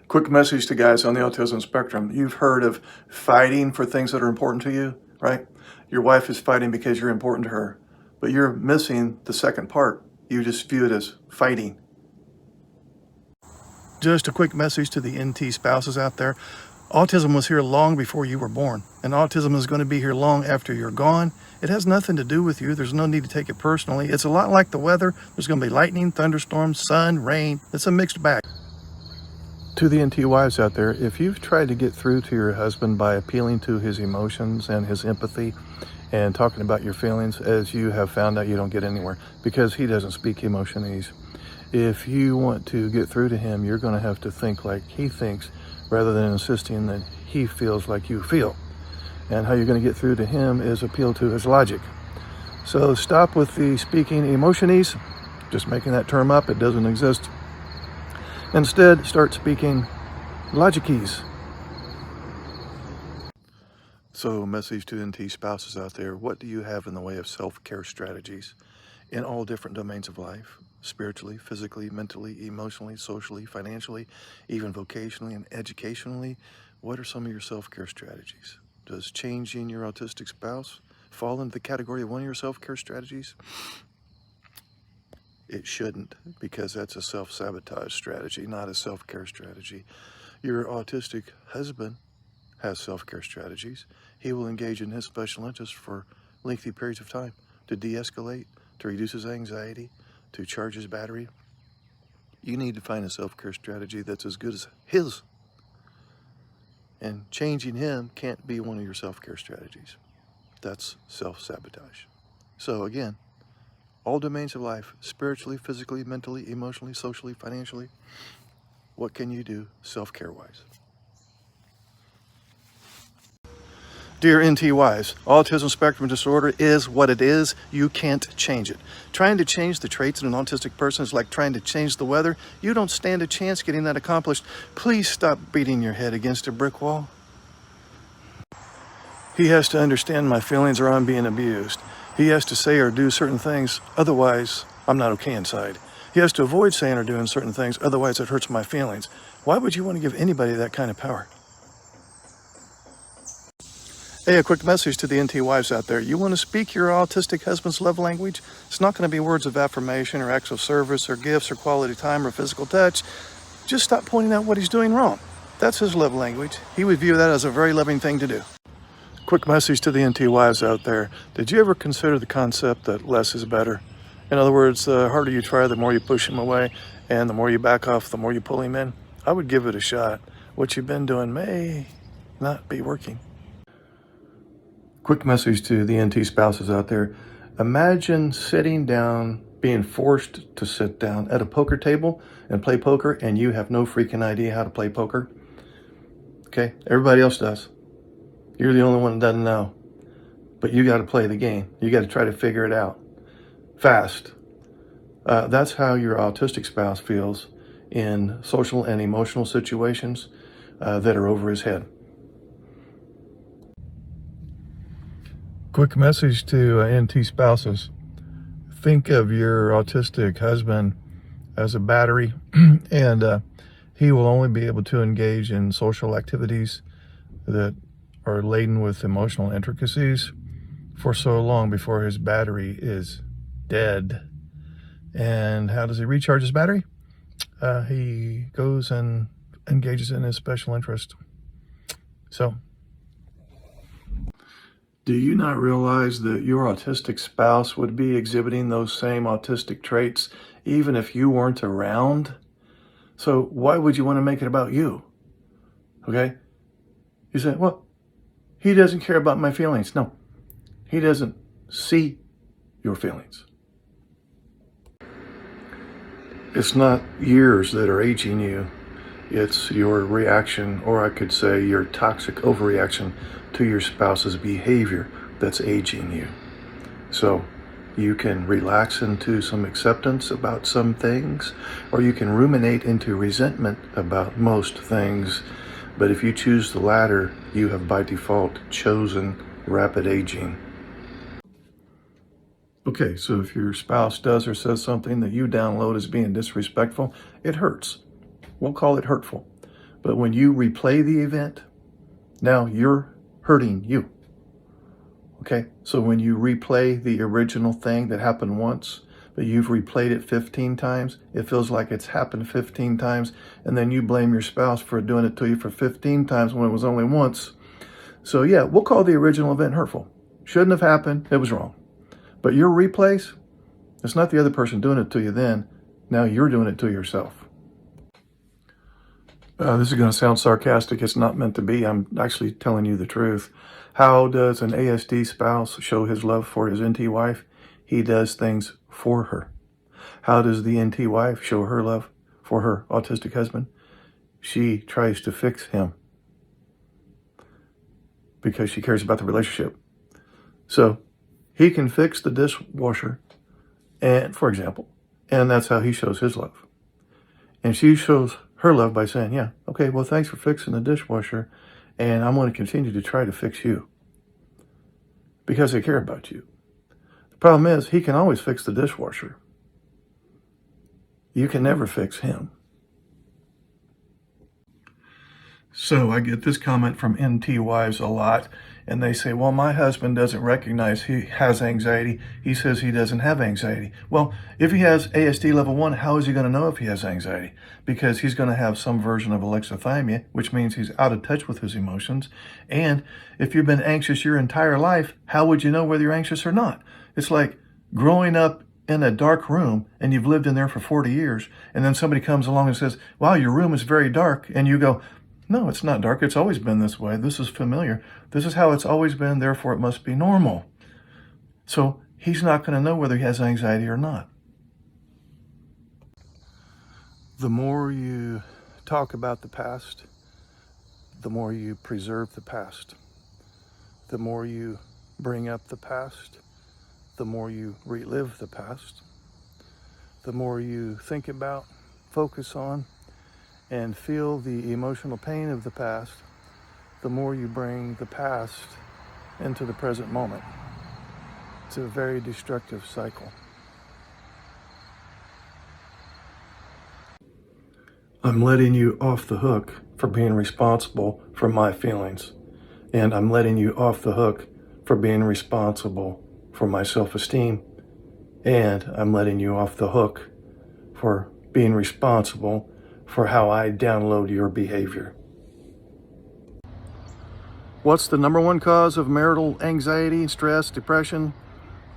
Quick message to guys on the autism spectrum. You've heard of fighting for things that are important to you, right? Your wife is fighting because you're important to her, but you're missing the second part. You just view it as fighting. Just a quick message to the NT spouses out there. Autism was here long before you were born, and autism is going to be here long after you're gone. It has nothing to do with you. There's no need to take it personally. It's a lot like the weather. There's going to be lightning, thunderstorms, sun, rain. It's a mixed bag. To the NT wives out there, if you've tried to get through to your husband by appealing to his emotions and his empathy and talking about your feelings, as you have found out, you don't get anywhere because he doesn't speak emotionese. If you want to get through to him, you're going to have to think like he thinks rather than insisting that he feels like you feel. And how you're going to get through to him is appeal to his logic. So stop with the speaking emotionese, just making that term up. It doesn't exist. Instead, start speaking logicies. So, message to NT spouses out there, what do you have in the way of self-care strategies in all different domains of life? Spiritually, physically, mentally, emotionally, socially, financially, even vocationally and educationally. What are some of your self-care strategies? Does changing your autistic spouse fall into the category of one of your self-care strategies? It shouldn't, because that's a self-sabotage strategy, not a self-care strategy. Your autistic husband has self-care strategies. He will engage in his special interests for lengthy periods of time to de-escalate, to reduce his anxiety, to charge his battery. You need to find a self-care strategy that's as good as his. And changing him can't be one of your self-care strategies. That's self-sabotage. So again, all domains of life, spiritually, physically, mentally, emotionally, socially, financially, what can you do self-care-wise? Dear NTYs, autism spectrum disorder is what it is. You can't change it. Trying to change the traits in an autistic person is like trying to change the weather. You don't stand a chance getting that accomplished. Please stop beating your head against a brick wall. He has to understand my feelings or I'm being abused. He has to say or do certain things, otherwise I'm not okay inside. He has to avoid saying or doing certain things, otherwise it hurts my feelings. Why would you want to give anybody that kind of power? Hey, a quick message to the NT wives out there. You want to speak your autistic husband's love language? It's not going to be words of affirmation or acts of service or gifts or quality time or physical touch. Just stop pointing out what he's doing wrong. That's his love language. He would view that as a very loving thing to do. Quick message to the NT wives out there. Did you ever consider the concept that less is better? In other words, the harder you try, the more you push him away, and the more you back off, the more you pull him in. I would give it a shot. What you've been doing may not be working. Quick message to the NT spouses out there. Imagine sitting down, being forced to sit down at a poker table and play poker, and you have no freaking idea how to play poker. Okay, everybody else does. You're the only one that doesn't know. But you got to play the game. You got to try to figure it out fast. That's how your autistic spouse feels in social and emotional situations that are over his head. Quick message to NT spouses. Think of your autistic husband as a battery, and he will only be able to engage in social activities that are laden with emotional intricacies for so long before his battery is dead. And how does he recharge his battery? He goes and engages in his special interest. So, do you not realize that your autistic spouse would be exhibiting those same autistic traits even if you weren't around? So why would you want to make it about you? Okay? You say, well, he doesn't care about my feelings. No, he doesn't see your feelings. It's not years that are aging you. It's your reaction, or I could say your toxic overreaction to your spouse's behavior that's aging you. So you can relax into some acceptance about some things, or you can ruminate into resentment about most things. But if you choose the latter, you have by default chosen rapid aging. Okay, so if your spouse does or says something that you download as being disrespectful, it hurts. We'll call it hurtful. But when you replay the event, now you're hurting you. Okay? So when you replay the original thing that happened once, but you've replayed it 15 times, it feels like it's happened 15 times, and then you blame your spouse for doing it to you for 15 times when it was only once. So yeah, we'll call the original event hurtful. Shouldn't have happened, it was wrong. But your replays, it's not the other person doing it to you then, now you're doing it to yourself. This is going to sound sarcastic, it's not meant to be, I'm actually telling you the truth. How does an ASD spouse show his love for his NT wife? He does things for her. How does the NT wife show her love for her autistic husband? She tries to fix him because she cares about the relationship. So he can fix the dishwasher, and for example, and that's how he shows his love. And she shows her love by saying, yeah, okay, well, thanks for fixing the dishwasher, and I'm going to continue to try to fix you because I care about you. The problem is he can always fix the dishwasher. You can never fix him. So I get this comment from NT wives a lot, and they say, well, my husband doesn't recognize he has anxiety. He says he doesn't have anxiety. Well, if he has ASD level 1, how is he going to know if he has anxiety? Because he's going to have some version of alexithymia, which means he's out of touch with his emotions. And if you've been anxious your entire life, how would you know whether you're anxious or not? It's like growing up in a dark room and you've lived in there for 40 years, and then somebody comes along and says, wow, your room is very dark. And you go, no, it's not dark. It's always been this way. This is familiar. This is how it's always been. Therefore, it must be normal. So he's not going to know whether he has anxiety or not. The more you talk about the past, the more you preserve the past. The more you bring up the past, the more you relive the past. The more you think about, focus on, and feel the emotional pain of the past, the more you bring the past into the present moment. It's a very destructive cycle. I'm letting you off the hook for being responsible for my feelings. And I'm letting you off the hook for being responsible for my self-esteem. And I'm letting you off the hook for being responsible for how I download your behavior. What's the number one cause of marital anxiety, stress, depression,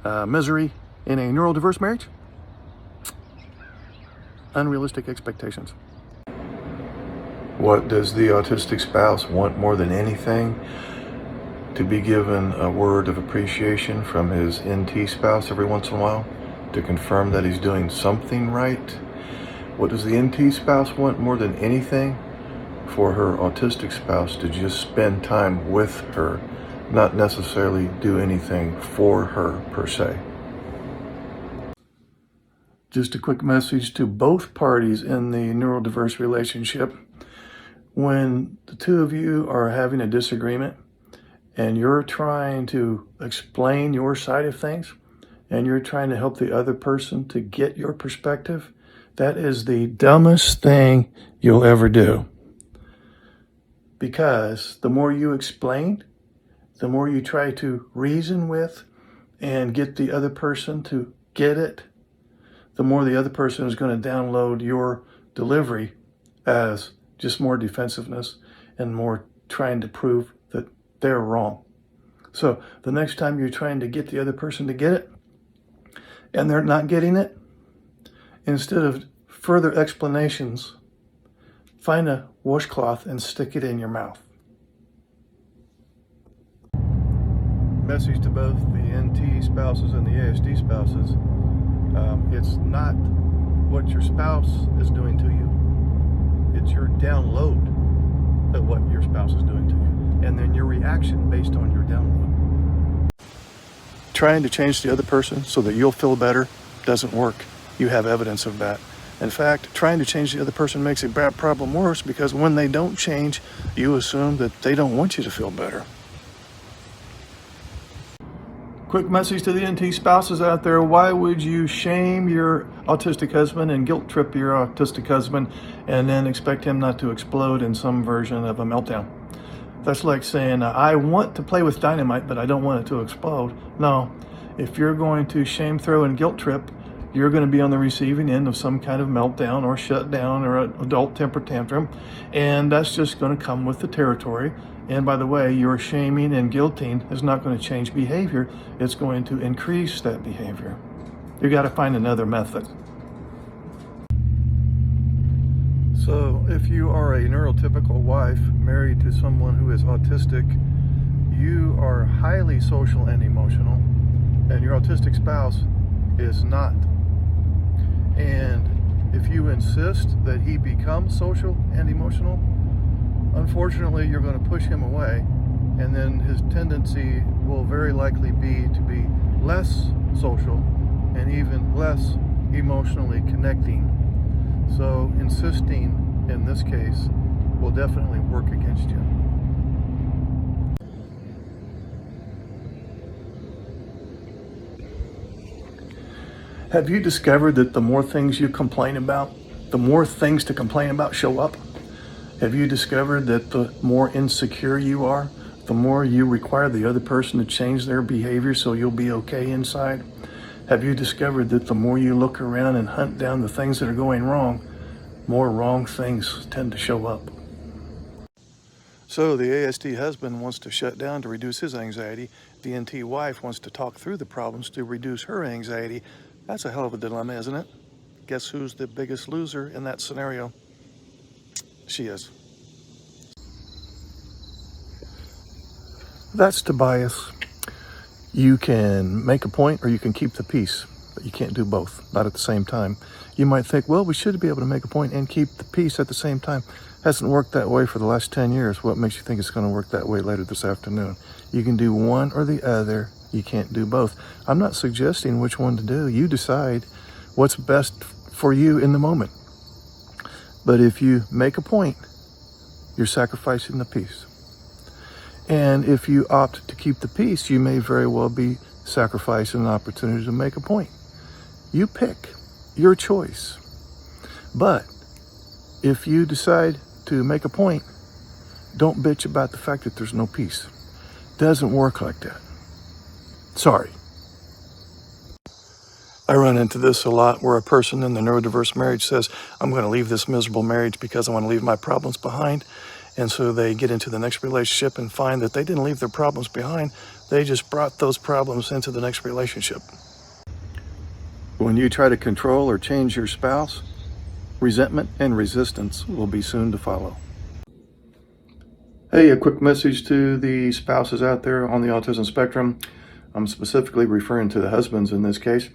misery in a neurodiverse marriage? Unrealistic expectations. What does the autistic spouse want more than anything? To be given a word of appreciation from his NT spouse every once in a while to confirm that he's doing something right. What does the NT spouse want more than anything? For her autistic spouse to just spend time with her, not necessarily do anything for her per se. Just a quick message to both parties in the neurodiverse relationship. When the two of you are having a disagreement and you're trying to explain your side of things and you're trying to help the other person to get your perspective, that is the dumbest thing you'll ever do. Because the more you explain, the more you try to reason with and get the other person to get it, the more the other person is going to download your delivery as just more defensiveness and more trying to prove that they're wrong. So the next time you're trying to get the other person to get it and they're not getting it, instead of further explanations, find a washcloth and stick it in your mouth. Message to both the NT spouses and the ASD spouses. It's not what your spouse is doing to you. It's your download of what your spouse is doing to you. And then your reaction based on your download. Trying to change the other person so that you'll feel better doesn't work. You have evidence of that. In fact, trying to change the other person makes a bad problem worse because when they don't change, you assume that they don't want you to feel better. Quick message to the NT spouses out there. Why would you shame your autistic husband and guilt trip your autistic husband and then expect him not to explode in some version of a meltdown? That's like saying, I want to play with dynamite, but I don't want it to explode. No, if you're going to shame, throw, and guilt trip, you're going to be on the receiving end of some kind of meltdown or shutdown or an adult temper tantrum, and that's just going to come with the territory. And by the way, your shaming and guilting is not going to change behavior. It's going to increase that behavior. You got to find another method. So if you are a neurotypical wife married to someone who is autistic, you are highly social and emotional, and your autistic spouse is not. And if you insist that he become social and emotional, unfortunately, you're going to push him away, and then his tendency will very likely be to be less social and even less emotionally connecting. So insisting in this case will definitely work against you. Have you discovered that the more things you complain about, the more things to complain about show up? Have you discovered that the more insecure you are, the more you require the other person to change their behavior so you'll be okay inside? Have you discovered that the more you look around and hunt down the things that are going wrong, more wrong things tend to show up? So the ASD husband wants to shut down to reduce his anxiety. The NT wife wants to talk through the problems to reduce her anxiety. That's a hell of a dilemma, isn't it? Guess who's the biggest loser in that scenario? She is. That's Tobias. You can make a point or you can keep the peace, but you can't do both, not at the same time. You might think, well, we should be able to make a point and keep the peace at the same time. Hasn't worked that way for the last 10 years. What makes you think it's going to work that way later this afternoon? You can do one or the other. You can't do both. I'm not suggesting which one to do. You decide what's best for you in the moment. But if you make a point, you're sacrificing the peace. And if you opt to keep the peace, you may very well be sacrificing an opportunity to make a point. You pick your choice. But if you decide to make a point, don't bitch about the fact that there's no peace. Doesn't work like that. Sorry. I run into this a lot where a person in the neurodiverse marriage says, I'm going to leave this miserable marriage because I want to leave my problems behind. And so they get into the next relationship and find that they didn't leave their problems behind. They just brought those problems into the next relationship. When you try to control or change your spouse, resentment and resistance will be soon to follow. Hey, a quick message to the spouses out there on the autism spectrum. I'm specifically referring to the husbands in this case.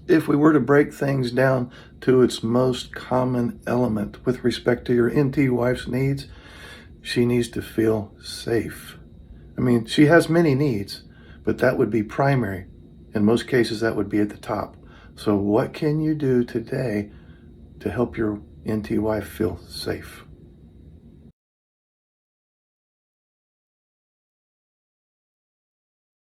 If we were to break things down to its most common element with respect to your NT wife's needs, she needs to feel safe. I mean, she has many needs, but that would be primary. In most cases, that would be at the top. So what can you do today to help your NT wife feel safe?